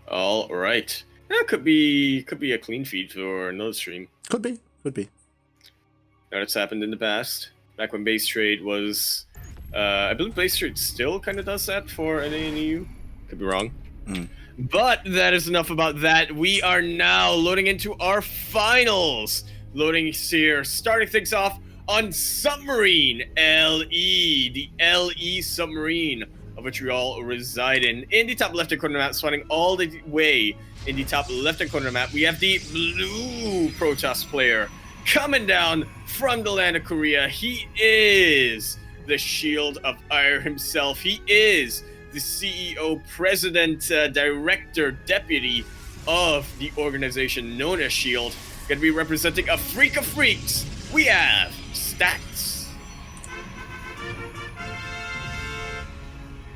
All right. That could be a clean feed for another stream. Could be. That's happened in the past. Back when base trade was, I believe base trade still kind of does that for NA and EU. Could be wrong. But that is enough about that. We are now loading into our finals. Loading here, starting things off on Submarine LE, the LE Submarine, of which we all reside in. In the top left-hand corner of the map, spawning all the way in the top left-hand corner of the map, we have the blue Protoss player coming down from the land of Korea. He is the Shield of Ire himself. He is the CEO, president, director, deputy of the organization known as Shield. Going to be representing a freak of freaks. We have Stats.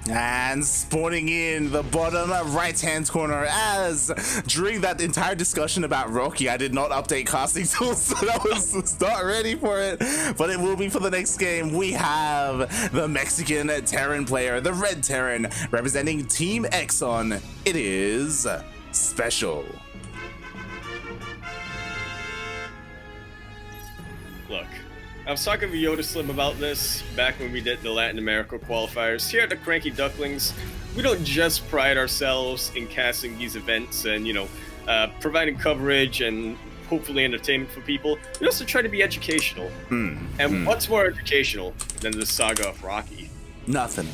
And spawning in the bottom right-hand corner, as during that entire discussion about Rocky, I did not update casting tools, so I was not ready for it, but it will be for the next game. We have the Mexican Terran player, the Red Terran, representing Team Exxon. It is SpeCial. Look, I was talking to Yoda Slim about this back when we did the Latin America qualifiers. Here at the CranKy Ducklings, we don't just pride ourselves in casting these events and, providing coverage and hopefully entertainment for people. We also try to be educational. And what's more educational than the saga of Rocky? Nothing.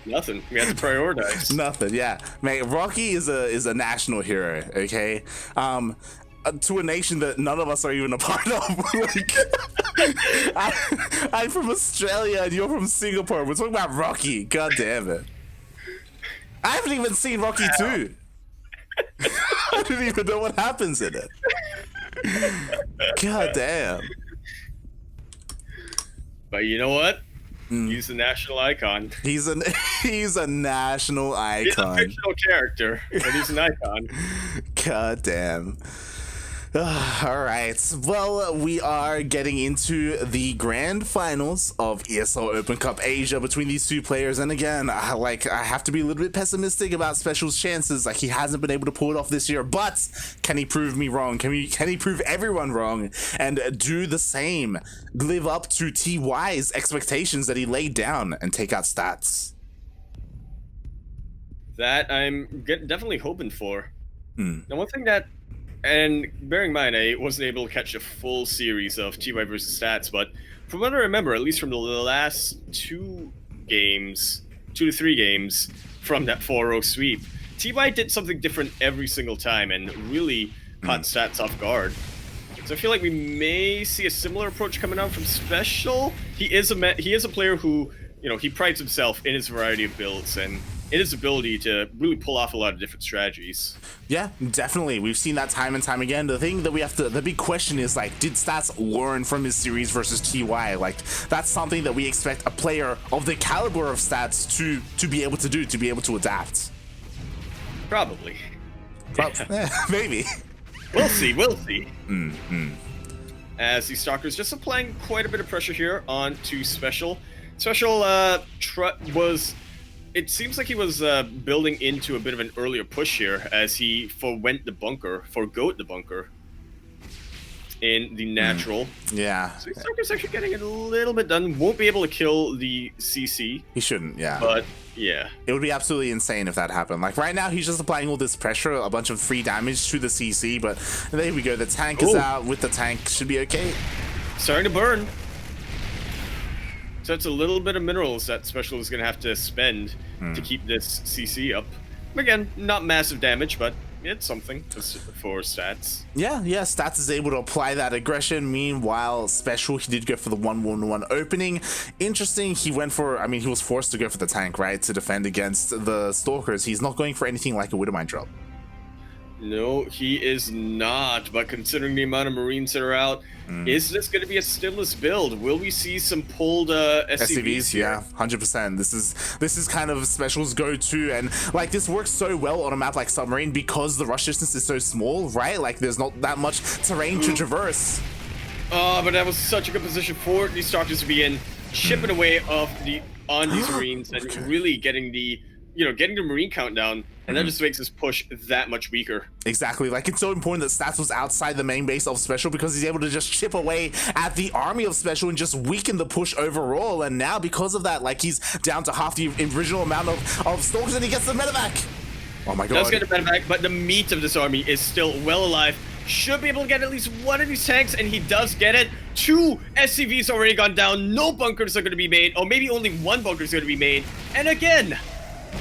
Nothing. We have to prioritize. Nothing, yeah. Mate, Rocky is a national hero, okay? To a nation that none of us are even a part of. Like, I'm from Australia and you're from Singapore. We're talking about Rocky. God damn it. I haven't even seen Rocky 2. I don't even know what happens in it. God damn. But you know what? He's a national icon. He's a national icon. He's a fictional character, but he's an icon. God damn. All right. Well, we are getting into the grand finals of ESL Open Cup Asia between these two players. And again, I have to be a little bit pessimistic about SpeCial's chances. Like, he hasn't been able to pull it off this year, but can he prove me wrong? Can he prove everyone wrong and do the same? Live up to TY's expectations that he laid down and take out Stats? That I'm definitely hoping for. Now, one thing that, and bearing in mind, I wasn't able to catch the full series of TY versus Stats, but from what I remember, at least from the last 2 to 3 games from that 4-0 sweep, TY did something different every single time and really caught Stats off guard. So I feel like we may see a similar approach coming out from SpeCial. He is a player who, he prides himself in his variety of builds and in his ability to really pull off a lot of different strategies. Yeah, definitely. We've seen that time and time again. The thing that the big question is, like, did Stats learn from his series versus TY? Like, that's something that we expect a player of the caliber of Stats to be able to do, to be able to adapt. Probably. Maybe. We'll see. As the Stalkers just applying quite a bit of pressure here onto SpeCial. SpeCial was... It seems like he was building into a bit of an earlier push here as he forgoed the bunker in the natural. Yeah. So he's actually getting it a little bit done. Won't be able to kill the CC. He shouldn't, yeah. But, yeah. It would be absolutely insane if that happened. Like, right now, he's just applying all this pressure, a bunch of free damage to the CC, but there we go. The tank is out. With the tank, should be okay. Starting to burn. So it's a little bit of minerals that SpeCial is going to have to spend to keep this CC up. Again, not massive damage, but it's something for Stats. Yeah, Stats is able to apply that aggression. Meanwhile, SpeCial, he did go for the 1-1-1 opening. Interesting, he was forced to go for the tank, right, to defend against the Stalkers. He's not going for anything like a Widowmine drop. No, he is not. But considering the amount of Marines that are out, is this going to be a stinless build? Will we see some pulled SCVs? Yeah, 100%. This is kind of SpeCial's go-to, and like this works so well on a map like Submarine because the rush distance is so small, right? Like there's not that much terrain to traverse. Oh, but that was such a good position for these Stalkers to be in, chipping away on these Marines and really getting the getting the Marine countdown, and that just makes his push that much weaker. Exactly. Like, it's so important that Stats was outside the main base of SpeCial because he's able to just chip away at the army of SpeCial and just weaken the push overall. And now, because of that, like, he's down to half the original amount of Stalkers, and he gets the medevac. Oh my god. Does get a medevac, but the meat of this army is still well alive. Should be able to get at least one of these tanks, and he does get it. 2 SCVs already gone down. No bunkers are going to be made, or maybe only 1 bunker is going to be made. And again,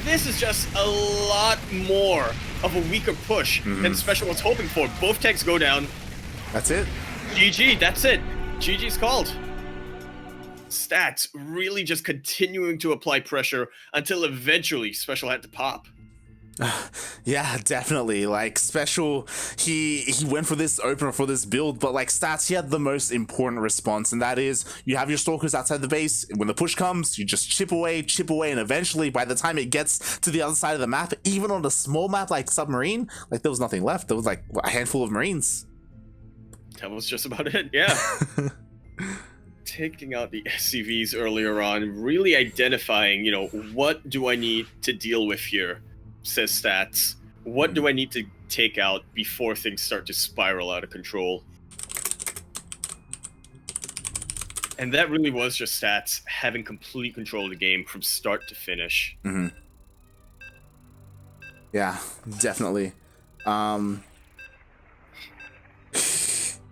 this is just a lot more of a weaker push than SpeCial was hoping for. Both tanks go down. That's it. GG, that's it. GG's called. Stats really just continuing to apply pressure until eventually SpeCial had to pop. Yeah, definitely. Like, SpeCial, he went for this opener for this build, but like Stats, he had the most important response, and that is you have your Stalkers outside the base. When the push comes, you just chip away, and eventually by the time it gets to the other side of the map, even on a small map like Submarine, like there was nothing left. There was like a handful of Marines. That was just about it, yeah. Taking out the SCVs earlier on, really identifying, what do I need to deal with here? Says Stats. What do I need to take out before things start to spiral out of control? And that really was just Stats having complete control of the game from start to finish. Yeah, definitely.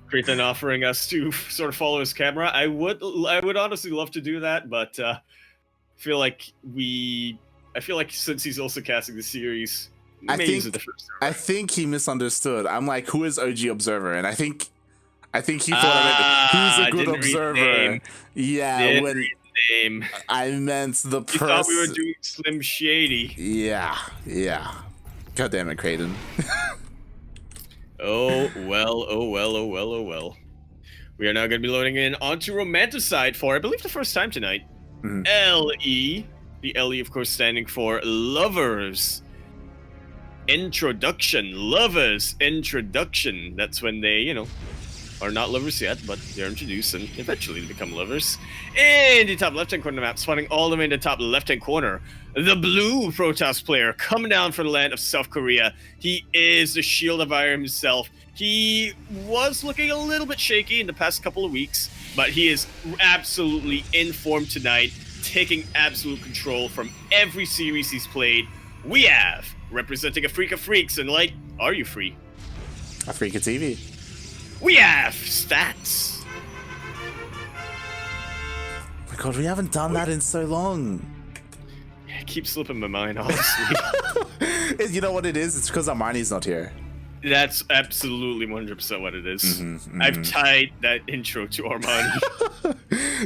Creighton offering us to sort of follow his camera. I would honestly love to do that, but I feel like since he's also casting the series, I think he misunderstood. I'm like, who is OG Observer? And I think he thought I meant, who's a good observer? Yeah, name. I meant the person. You thought we were doing Slim Shady. Yeah. God damn it, Creighton. Oh well. We are now going to be loading in onto Romanticide for, I believe, the first time tonight. LE. The LE, of course, standing for Lovers Introduction. Lovers Introduction. That's when they, are not lovers yet, but they're introduced and eventually they become lovers. In the top left-hand corner of the map, spawning all the way in the top left-hand corner, the blue Protoss player coming down from the land of South Korea. He is the Shield of Iron himself. He was looking a little bit shaky in the past couple of weeks, but he is absolutely in form tonight, taking absolute control from every series he's played. We have, representing a freak of freaks, and like, are you free? A freak of TV. We have Stats. Oh my god, we haven't done that in so long. Yeah, it keeps slipping my mind, honestly. You know what it is? It's because Armani's not here. That's absolutely 100% what it is. I've tied that intro to Armani.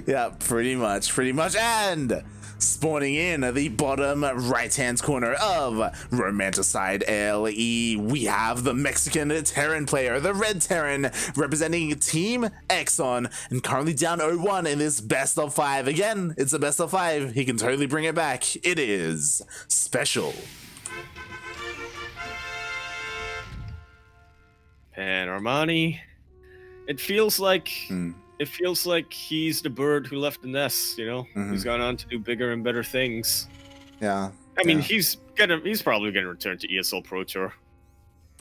Yeah, pretty much. And spawning in the bottom right-hand corner of Romanticide LE, we have the Mexican Terran player, the Red Terran, representing Team Exxon, and currently down 0-1 in this best of 5. Again, it's a best of 5. He can totally bring it back. It is SpeCial. And Armani, it feels like he's the bird who left the nest, He's gone on to do bigger and better things. Yeah. I mean, he's probably gonna return to ESL Pro Tour.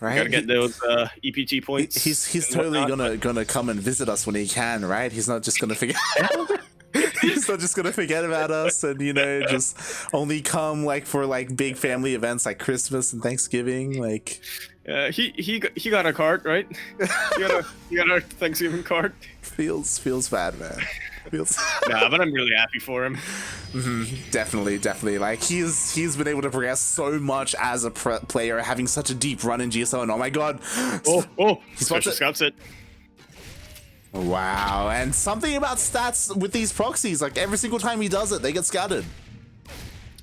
Right. Gotta get those EPT points. He's totally gonna come and visit us when he can, right? He's not just gonna forget. He's not just gonna forget about us and just only come for big family events like Christmas and Thanksgiving. He got a card, right? He got our Thanksgiving card. Feels bad, man. Nah, but I'm really happy for him. Definitely. He's been able to progress so much as a player, having such a deep run in GSL. And oh my god! He scouts it. Wow, and something about Stats with these proxies, every single time he does it, they get scouted.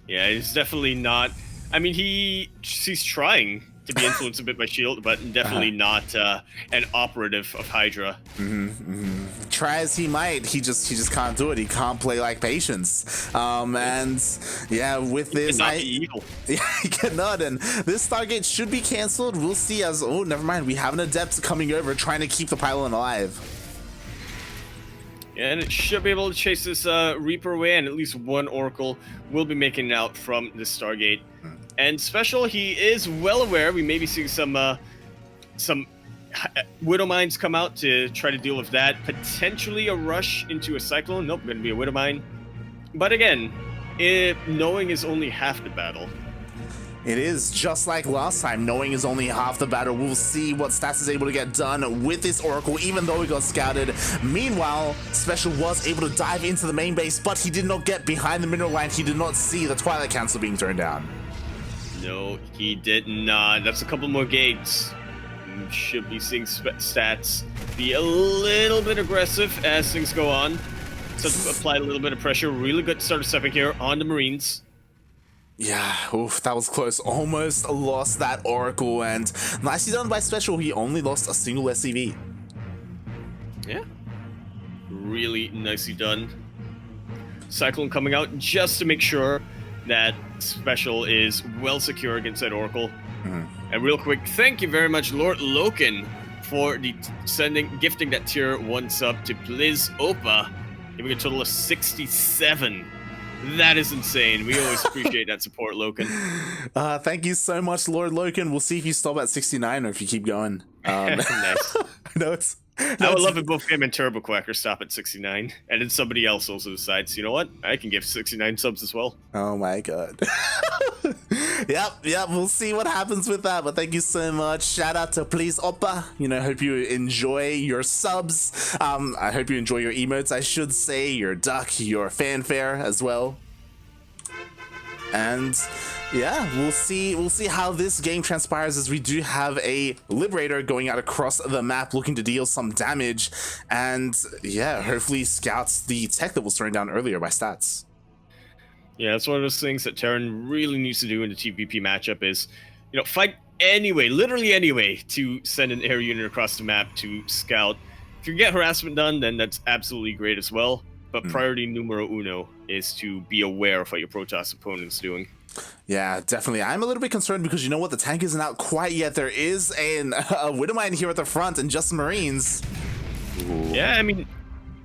Yeah, he's definitely not. I mean, he's trying to be influenced a bit by Shield, but definitely not an operative of Hydra. Try as he might, he just can't do it. He can't play like Patience. And yeah, with this, evil. Yeah, he cannot. And this Stargate should be cancelled. We'll see. Never mind. We have an Adept coming over, trying to keep the pylon alive. Yeah, and it should be able to chase this Reaper away, and at least one Oracle will be making it out from the Stargate. And SpeCial, he is well aware we may be seeing some Widow Mines come out to try to deal with that. Potentially a rush into a Cyclone. Nope, going to be a Widow Mine. But again, knowing is only half the battle. It is just like last time. Knowing is only half the battle. We'll see what Stats is able to get done with this Oracle, even though he got scouted. Meanwhile, SpeCial was able to dive into the main base, but he did not get behind the mineral line. He did not see the Twilight Cancel being turned down. No, he did not. That's a couple more gates. Should be seeing Stats be a little bit aggressive as things go on. So to apply a little bit of pressure. Really good start of stepping here on the Marines. Yeah, oof, that was close. Almost lost that Oracle, and nicely done by SpeCial. He only lost a single SCV. Yeah. Really nicely done. Cyclone coming out just to make sure that SpeCial is well secure against that Oracle. And real quick, thank you very much, Lord Loken, for the gifting that tier 1 sub to Blizz Opa, giving a total of 67. That is insane. We always appreciate that support, Loken. Thank you so much, Lord Loken. We'll see if you stop at 69 or if you keep going. Nice. I would love if both him and Turbo Quacker stop at 69, and then somebody else also decides, you know what, I can give 69 subs as well. Oh my god. Yep, we'll see what happens with that, but thank you so much. Shout out to Please Oppa. Hope you enjoy your subs. I hope you enjoy your emotes, I should say, your duck, your fanfare as well. And yeah, we'll see how this game transpires, as we do have a Liberator going out across the map looking to deal some damage, and yeah, hopefully scouts the tech that was thrown down earlier by Stats. Yeah, that's one of those things that Terran really needs to do in the TPP matchup is, fight anyway, literally anyway, to send an air unit across the map to scout. If you get harassment done, then that's absolutely great as well. But priority numero uno is to be aware of what your Protoss opponent's doing. Yeah, definitely. I'm a little bit concerned because you know what? The tank isn't out quite yet. There is a Widowmine here at the front and just Marines. Ooh. Yeah, I mean,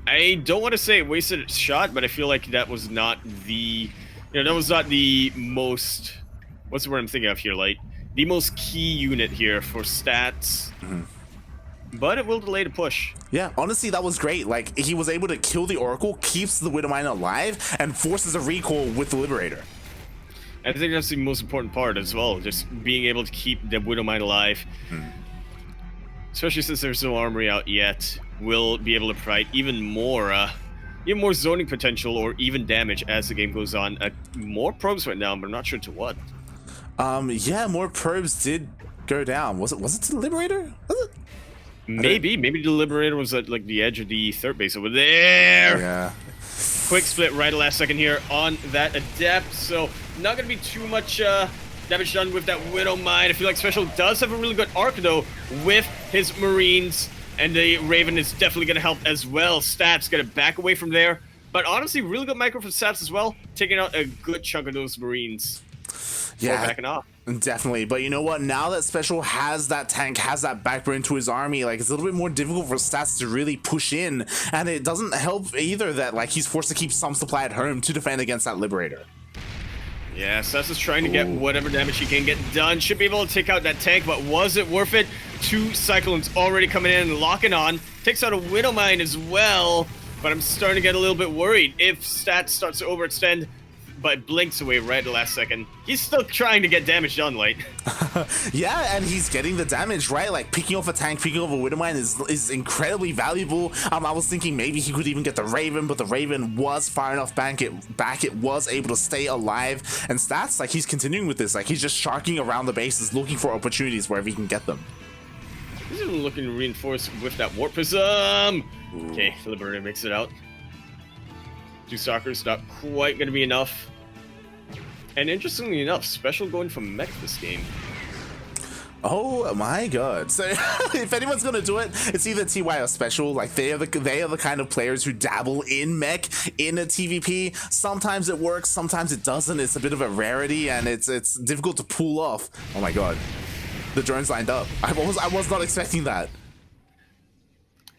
I don't want to say it wasted its shot, but I feel like that was not the, most, what's the word I'm thinking of here, Light? The most key unit here for Stats. But it will delay the push. Yeah, honestly, that was great. Like, he was able to kill the Oracle, keeps the Widowmine alive, and forces a recall with the Liberator. I think that's the most important part as well, just being able to keep the Widowmine alive. Especially since there's no armory out yet, we'll be able to provide even more zoning potential or even damage as the game goes on. More probes went down, but I'm not sure to what. Yeah, more probes did go down. Was it to the Liberator? Was it? Maybe the Liberator was at like the edge of the third base over there. Yeah. Quick split right at last second here on that Adept, so not gonna be too much damage done with that Widow Mine. I feel like SpeCial does have a really good arc though with his Marines, and the Raven is definitely gonna help as well. Stats gonna back away from there, but honestly, really good micro for Stats as well, taking out a good chunk of those Marines. Yeah, backing off. Definitely. But you know what? Now that SpeCial has that tank, has that backbone to his army, like, it's a little bit more difficult for Stats to really push in. And it doesn't help either that, like, he's forced to keep some supply at home to defend against that Liberator. Yeah, Stats is trying to get whatever damage he can get done. Should be able to take out that tank, but was it worth it? 2 Cyclones already coming in and locking on. Takes out a Widow Mine as well, but I'm starting to get a little bit worried. If Stats starts to overextend, but blinks away right at the last second. He's still trying to get damage done, Light. Yeah, and he's getting the damage, right? Like, picking off a tank, picking off a Widowmine is incredibly valuable. I was thinking maybe he could even get the Raven, but the Raven was far enough back. It was able to stay alive. And Stats, like, he's continuing with this. Like, he's just sharking around the bases, looking for opportunities wherever he can get them. He's even looking to reinforce with that Warp Prism. Okay, Liberator makes it out. 2 Stalkers, not quite going to be enough. And interestingly enough, SpeCial going for mech this game. Oh my god. So if anyone's gonna do it, it's either TY or SpeCial. Like, they are the kind of players who dabble in mech in a TVP. Sometimes it works, sometimes it doesn't. It's a bit of a rarity, and it's difficult to pull off. Oh my god. The drones lined up. I was not expecting that.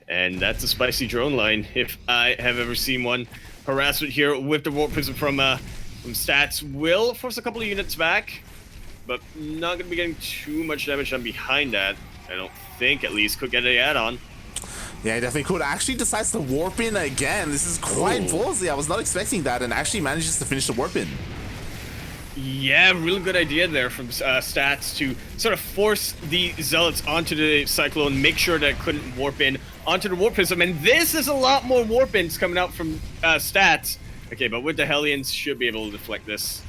And that's a spicy drone line, if I have ever seen one. Harassment here with the Warp Prism from Stats will force a couple of units back. but not going to be getting too much damage done behind that. I don't think, at least. Could get an add-on. Yeah, he definitely could. Actually decides to warp in again. This is quite ballsy. I was not expecting that, and actually manages to finish the warp in. Yeah, really good idea there from Stats to sort of force the Zealots onto the Cyclone, make sure that it couldn't warp in onto the Warp Prism, and this is a lot more warp ins coming out from Stats. Okay, but with the Hellions, should be able to deflect this.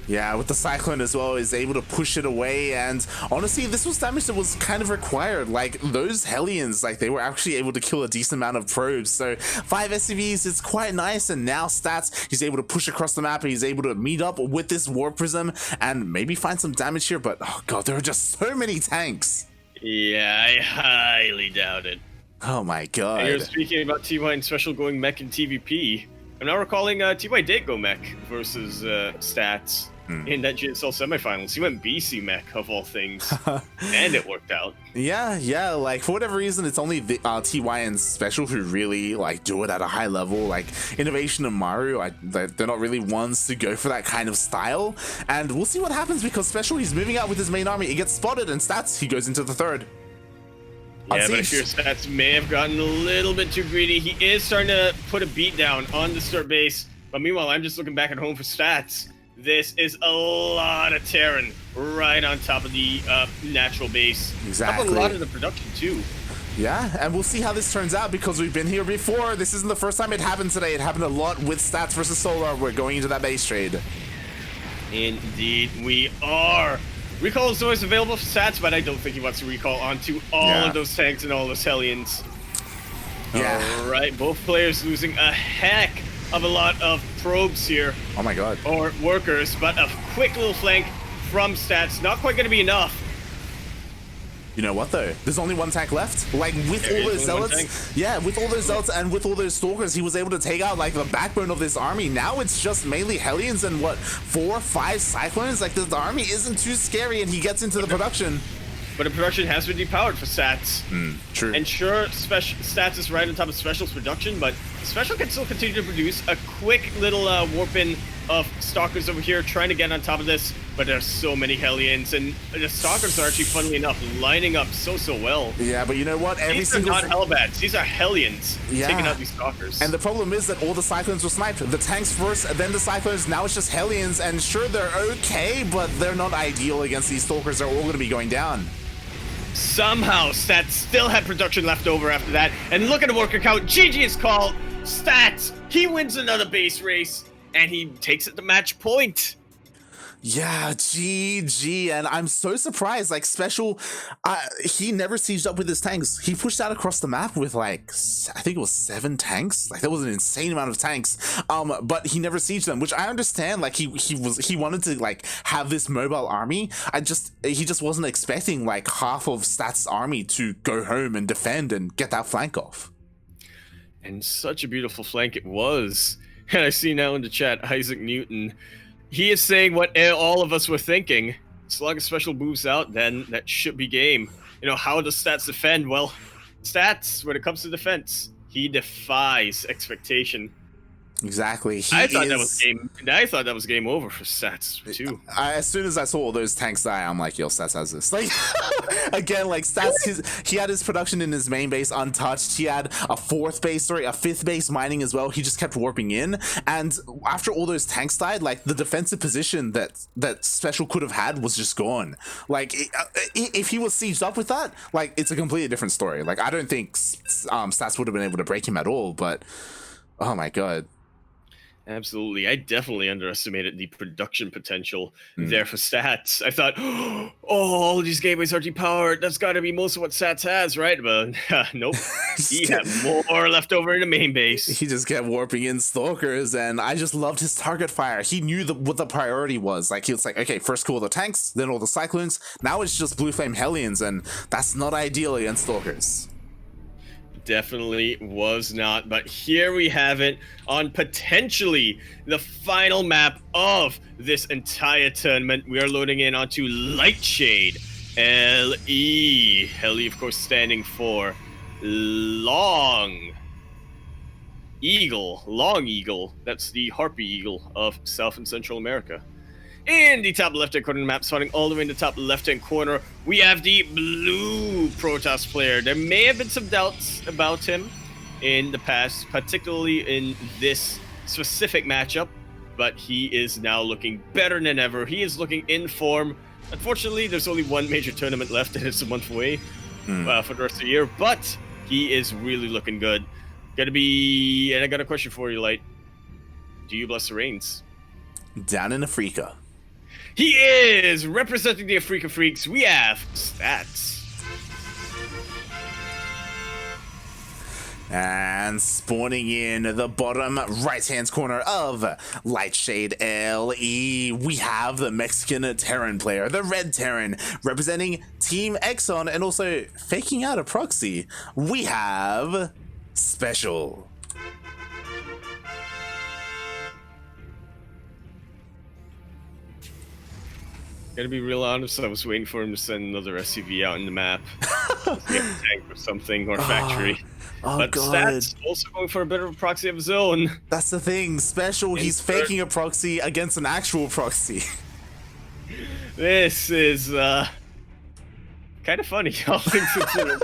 Yeah, with the Cyclone as well, is able to push it away, and honestly, this was damage that was kind of required. Like, those Hellions, like, they were actually able to kill a decent amount of probes, so 5 SCVs is quite nice, and now Stats, he's able to push across the map, and he's able to meet up with this Warp Prism, and maybe find some damage here, but, oh god, there are just so many tanks. Yeah, I highly doubt it. Oh my god. And you're speaking about TY and Special going mech in TVP. I'm now recalling TY did go mech versus Stats. In that GSL semifinals. He went BC mech of all things, and it worked out. Yeah, like for whatever reason, it's only the TY and Special who really like do it at a high level. Like Innovation and Maru, they're not really ones to go for that kind of style. And we'll see what happens because Special, he's moving out with his main army. He gets spotted, and Stats, he goes into the third. Yeah, but I fear Stats may have gotten a little bit too greedy. He is starting to put a beat down on the start base, but meanwhile, I'm just looking back at home for Stats. This is a lot of Terran right on top of the natural base. Exactly. Up a lot of the production too. Yeah, and we'll see how this turns out because we've been here before. This isn't the first time it happened today. It happened a lot with Stats versus Solar. We're going into that base trade. Indeed, we are. Recall is always available for Stats, but I don't think he wants to recall onto all of those tanks and all those Hellions. Yeah. All right, both players losing a heck of a lot of probes here. Oh my god. Or workers, but a quick little flank from Stats. Not quite going to be enough. You know what though? There's only one tank left. Like with all those Zealots, yeah, with all those Zealots and with all those Stalkers, he was able to take out like the backbone of this army. Now it's just mainly Hellions and what, 4 or 5 Cyclones? Like the army isn't too scary, and he gets into the production. But the production has been depowered for Stats. True. And sure, Stats is right on top of Special's production, but Special can still continue to produce a quick little warp-in of Stalkers over here, trying to get on top of this, but there's so many Hellions, and the Stalkers are actually, funnily enough, lining up so well. Yeah, but you know what? These are not Hellbats, these are Hellions taking out these Stalkers. And the problem is that all the Cyclones were sniped. The tanks first, then the Cyclones, now it's just Hellions, and sure, they're okay, but they're not ideal against these Stalkers. They're all going to be going down. Somehow, Stats still had production left over after that, and look at the worker count. GG is called. Stats, he wins another base race, and he takes it to match point. Yeah, GG, and I'm so surprised, like, Special, he never sieged up with his tanks. He pushed out across the map with, like, I think it was 7 tanks. Like, that was an insane amount of tanks, but he never sieged them, which I understand. Like, he wanted to, like, have this mobile army. He just wasn't expecting, like, half of Stats' army to go home and defend and get that flank off. And such a beautiful flank it was. And I see now in the chat, Isaac Newton, he is saying what all of us were thinking. As long as Special moves out, then that should be game. You know, how does Stats defend? Well, Stats, when it comes to defense, he defies expectation. Exactly. I thought that was game over for Stats too. As soon as I saw all those tanks die, I'm like, yo, Stats has this. Like, again, like Stats, he had his production in his main base untouched. He had a 5th base mining as well. He just kept warping in, and after all those tanks died, like the defensive position that Special could have had was just gone. Like, if he was sieged up with that, like, it's a completely different story. Like, I don't think Stats would have been able to break him at all. But oh my god. Absolutely. I definitely underestimated the production potential there for Stats. I thought, oh, all these gateways are depowered. That's got to be most of what Stats has, right? But nope. He had more left over in the main base. He just kept warping in Stalkers, and I just loved his target fire. He knew what the priority was. Like, he was like, okay, first kill the tanks, then all the Cyclones. Now it's just Blue Flame Hellions, and that's not ideal against Stalkers. Definitely was not, but here we have it on potentially the final map of this entire tournament. We are loading in onto Lightshade, LE. LE, of course, standing for Long Eagle. Long Eagle. That's the Harpy Eagle of South and Central America. In the top left-hand corner of the map, spawning all the way in the top left-hand corner, we have the blue Protoss player. There may have been some doubts about him in the past, particularly in this specific matchup, but he is now looking better than ever. He is looking in form. Unfortunately, there's only one major tournament left, and it's a month away for the rest of the year, but he is really looking good. And I got a question for you, Light. Do you bless the reins? Down in Africa. He is representing the Africa Freaks. We have Stats. And spawning in the bottom right-hand corner of Lightshade LE, we have the Mexican Terran player, the Red Terran, representing Team Exxon and also faking out a proxy. We have SpeCial. Gotta be real honest, I was waiting for him to send another SUV out in the map. Tank or something, or factory. But God. Stats also going for a bit of a proxy of his own. That's the thing, SpeCial, he's faking a proxy against an actual proxy. This is kind of funny, all things considered.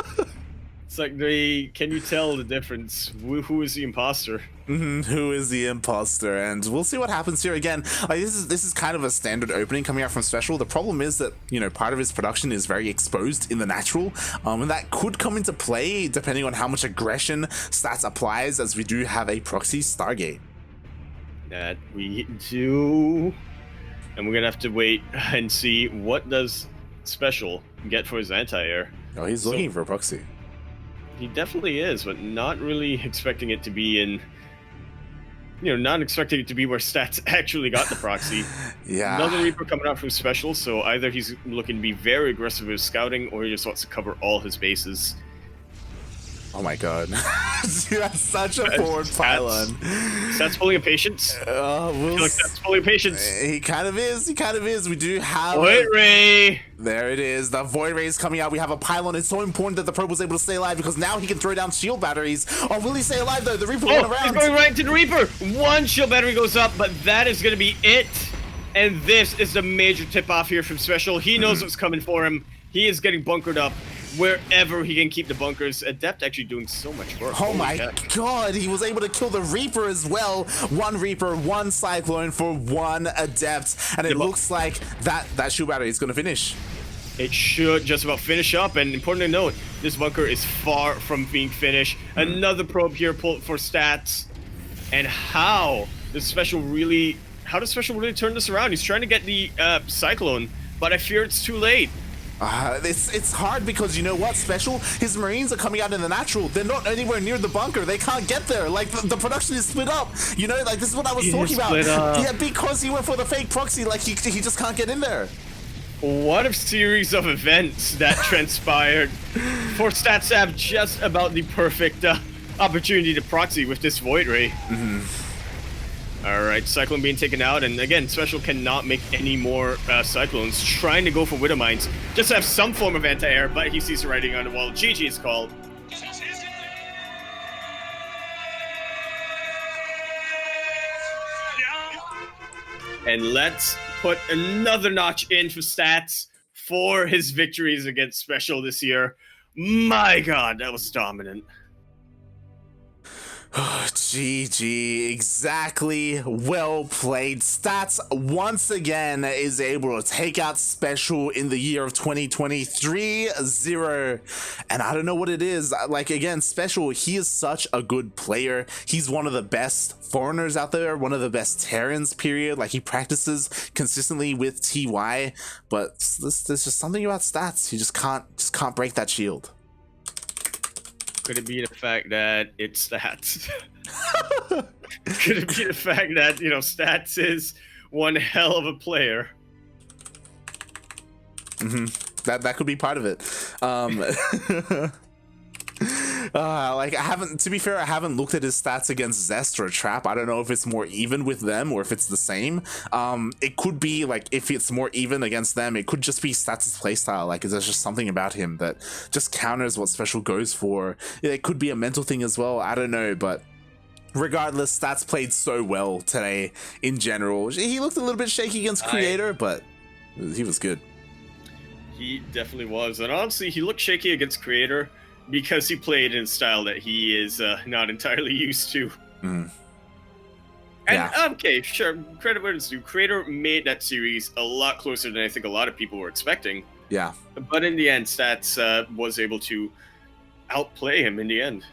It's like can you tell the difference? Who is the imposter? Who is the imposter? And we'll see what happens here again. Like this is kind of a standard opening coming out from SpeCial. The problem is that, you know, part of his production is very exposed in the natural, and that could come into play depending on how much aggression Stats applies, as we do have a proxy Stargate. That we do, and we're gonna have to wait and see what does SpeCial get for his anti-air. Oh, he's looking for a proxy. He definitely is, but not really expecting it to be in, you know, not expecting it to be where Stats actually got the proxy. Yeah. Another Reaper coming out from SpeCial, so either he's looking to be very aggressive with his scouting, or he just wants to cover all his bases. Oh my god. Dude, that's such a forward pylon. Stats fully of patience. I feel like Stats fully of patience. He kind of is. He kind of is. We do have Void Ray. There it is. The Void Ray is coming out. We have a pylon. It's so important that the probe was able to stay alive, because now he can throw down shield batteries. Oh, will he stay alive though? The Reaper went around. He's going right into the Reaper. One shield battery goes up, but that is going to be it. And this is the major tip off here from SpeCial. He knows what's coming for him. He is getting bunkered up wherever he can keep the bunkers. Adept actually doing so much work. Oh my god, he was able to kill the Reaper as well. One Reaper, one Cyclone for one Adept, and it looks like that shield battery is going to finish. It should just about finish up, and important to note, this bunker is far from being finished. Another probe here pulled for Stats. And how does SpeCial really turn this around? He's trying to get the Cyclone, but I fear it's too late. It's hard because, you know what, SpeCial, his Marines are coming out in the natural. They're not anywhere near the bunker. They can't get there. Like, the production is split up. You know, like, this is what I was talking about. Yeah, because he went for the fake proxy, like, he just can't get in there. What a series of events that transpired for Stats to have just about the perfect opportunity to proxy with this Void Ray. Alright, Cyclone being taken out, and again, SpeCial cannot make any more Cyclones, trying to go for Widow Mines, just to have some form of anti-air, but he sees the writing on the wall. GG is called. And let's put another notch in for Stats for his victories against SpeCial this year. My god, that was dominant. GG, exactly. Well played. Stats once again is able to take out SpeCial in the year of 2023-0. And I don't know what it is. Like, again, SpeCial, he is such a good player. He's one of the best foreigners out there, one of the best Terrans, period. Like, he practices consistently with TY, but there's just something about Stats. He just can't break that shield. Could it be the fact that it's Stats? Could it be the fact that, you know, Stats is one hell of a player? That could be part of it. Like, to be fair, I haven't looked at his stats against Zest or Trap. I don't know if it's more even with them or if it's the same. It could be, like, if it's more even against them, it could just be Stats' playstyle. Like, there's just something about him that just counters what SpeCial goes for. It could be a mental thing as well. I don't know, but regardless, Stats played so well today in general. He looked a little bit shaky against Creator, but he was good. He definitely was. And honestly, he looked shaky against Creator because he played in a style that he is not entirely used to. Mm. And okay, sure, credit where it's due. Creator made that series a lot closer than I think a lot of people were expecting. Yeah. But in the end, Stats was able to outplay him in the end.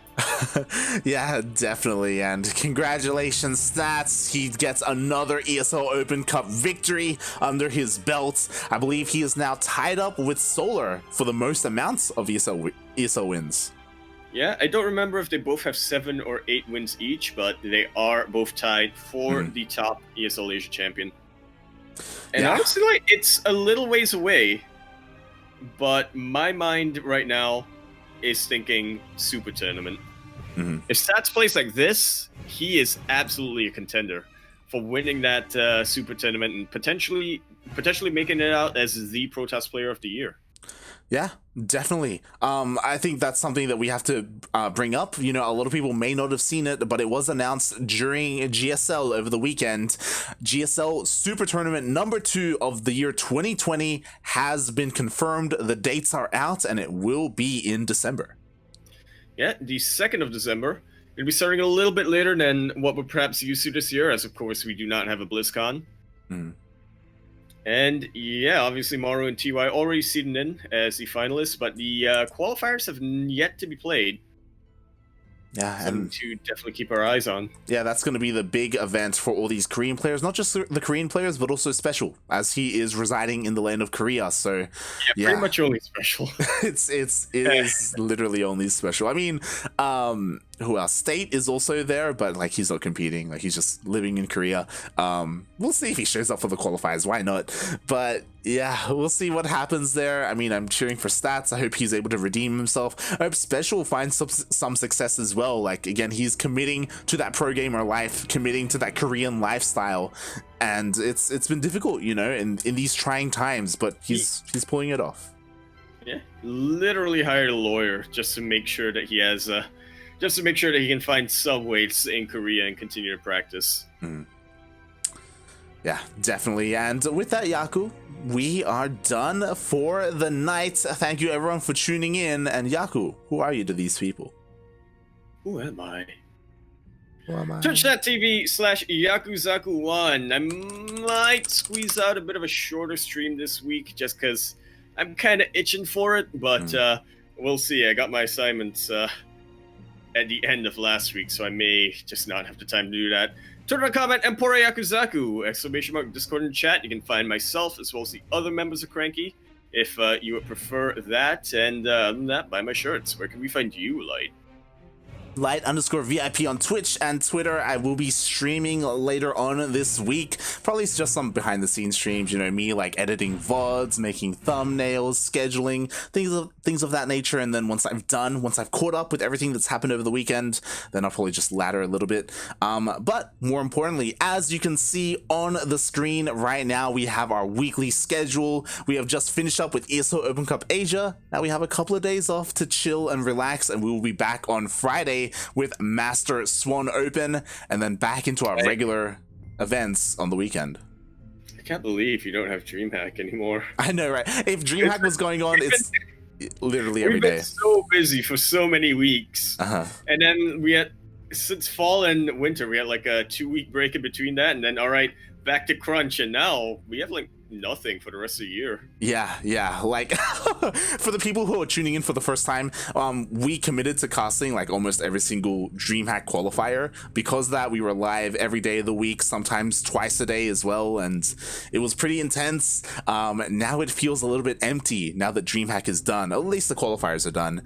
Yeah, definitely. And congratulations, Stats. He gets another ESL Open Cup victory under his belt. I believe he is now tied up with Solar for the most amounts of ESL wins. Yeah, I don't remember if they both have 7 or 8 wins each, but they are both tied for the top ESL Asia champion. And honestly, like, it's a little ways away, but my mind right now is thinking Super Tournament. If Stats plays like this, he is absolutely a contender for winning that Super Tournament and potentially making it out as the Protoss Player of the Year. Yeah, definitely. I think that's something that we have to bring up. You know, a lot of people may not have seen it, but it was announced during GSL over the weekend. GSL Super Tournament number 2 of the year 2020 has been confirmed. The dates are out, and it will be in December. Yeah, the 2nd of December. It'll be starting a little bit later than what we're perhaps used to this year, as of course we do not have a BlizzCon. And yeah, obviously Maru and TY already seeded in as the finalists, but the qualifiers have yet to be played. Yeah, something to definitely keep our eyes on. Yeah, that's going to be the big event for all these Korean players, not just the Korean players, but also SpeCial, as he is residing in the land of Korea. So yeah, pretty much only SpeCial. it is literally only SpeCial. I mean, who else? State is also there, but like he's not competing. Like he's just living in Korea. We'll see if he shows up for the qualifiers. Why not? But yeah, we'll see what happens there. I mean, I'm cheering for Stats. I hope he's able to redeem himself. I hope SpeCial finds some success as well. Like again, he's committing to that pro gamer life, committing to that Korean lifestyle, and it's been difficult, you know, in these trying times. But he's pulling it off. Yeah, literally hired a lawyer just to make sure that he has just to make sure that he can find some weights in Korea and continue to practice. Yeah, definitely. And with that, Yaku, we are done for the night. Thank you everyone for tuning in. And Yaku, who are you to these people? Who am I? Who am I? Twitch.tv/Yakuzaku1. I might squeeze out a bit of a shorter stream this week just because I'm kind of itching for it, but we'll see. I got my assignments at the end of last week, so I may just not have the time to do that. Twitter comment, Empora Yakuzaku, !, Discord and chat. You can find myself as well as the other members of CranKy if you would prefer that. And other than that, buy my shirts. Where can we find you, Light? Light_VIP on Twitch and Twitter. I will be streaming later on this week. Probably just some behind the scenes streams, you know, me like editing VODs, making thumbnails, scheduling, things of that nature. And then once I've caught up with everything that's happened over the weekend, then I'll probably just ladder a little bit. But more importantly, as you can see on the screen right now, we have our weekly schedule. We have just finished up with ESL Open Cup Asia. Now we have a couple of days off to chill and relax, and we will be back on Friday with Master Swan Open, and then back into our regular events on the weekend. I can't believe you don't have DreamHack anymore. I know, right? If DreamHack was going on, it's literally every day. We've been so busy for so many weeks. And then we had, since fall and winter, we had like a 2-week break in between that, and then all right, back to crunch, and now we have like nothing for the rest of the year. Yeah, like for the people who are tuning in for the first time, we committed to casting like almost every single DreamHack qualifier. Because of that, we were live every day of the week, sometimes twice a day as well, and it was pretty intense. Now it feels a little bit empty now that DreamHack is done. At least the qualifiers are done.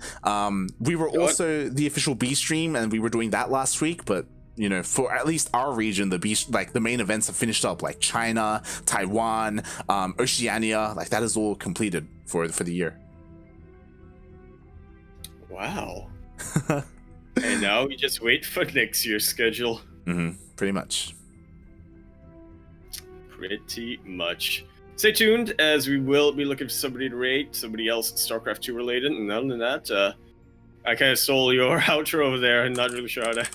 We were also the official B stream, and we were doing that last week, but you know, for at least our region, the main events have finished up, like China, Taiwan, Oceania, like that is all completed for the year. Wow. And now we just wait for next year's schedule. Pretty much. Stay tuned, as we will be looking for somebody to rate, somebody else StarCraft 2 related, and other than that, I kind of stole your outro over there. I'm not really sure how to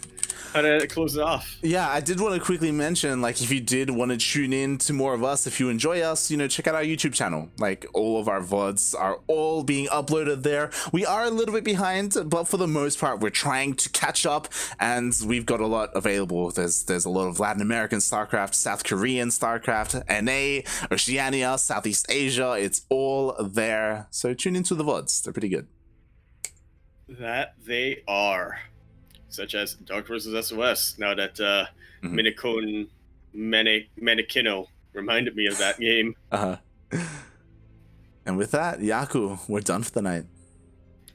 how to close it off. Yeah, I did want to quickly mention, like, if you did want to tune in to more of us, if you enjoy us, you know, check out our YouTube channel. Like, all of our VODs are all being uploaded there. We are a little bit behind, but for the most part, we're trying to catch up, and we've got a lot available. There's a lot of Latin American StarCraft, South Korean StarCraft, NA, Oceania, Southeast Asia. It's all there. So tune into the VODs. They're pretty good. That they are. Such as Dark vs. SOS. Now that Minikon Menikino reminded me of that game. And with that, Yaku, we're done for the night.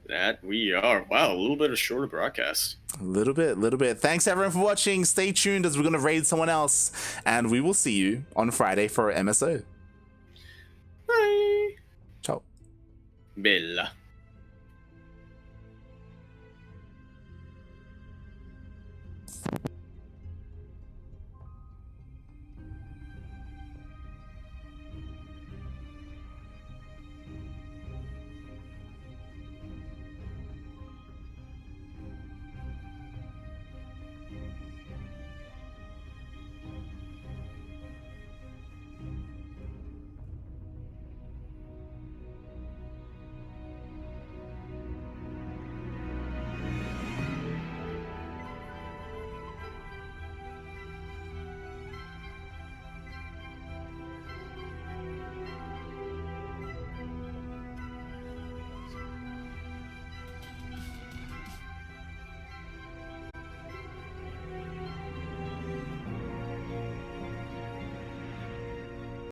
That we are. Wow, a little bit of shorter broadcast. A little bit. Thanks everyone for watching. Stay tuned as we're going to raid someone else. And we will see you on Friday for MSO. Bye. Ciao. Bella.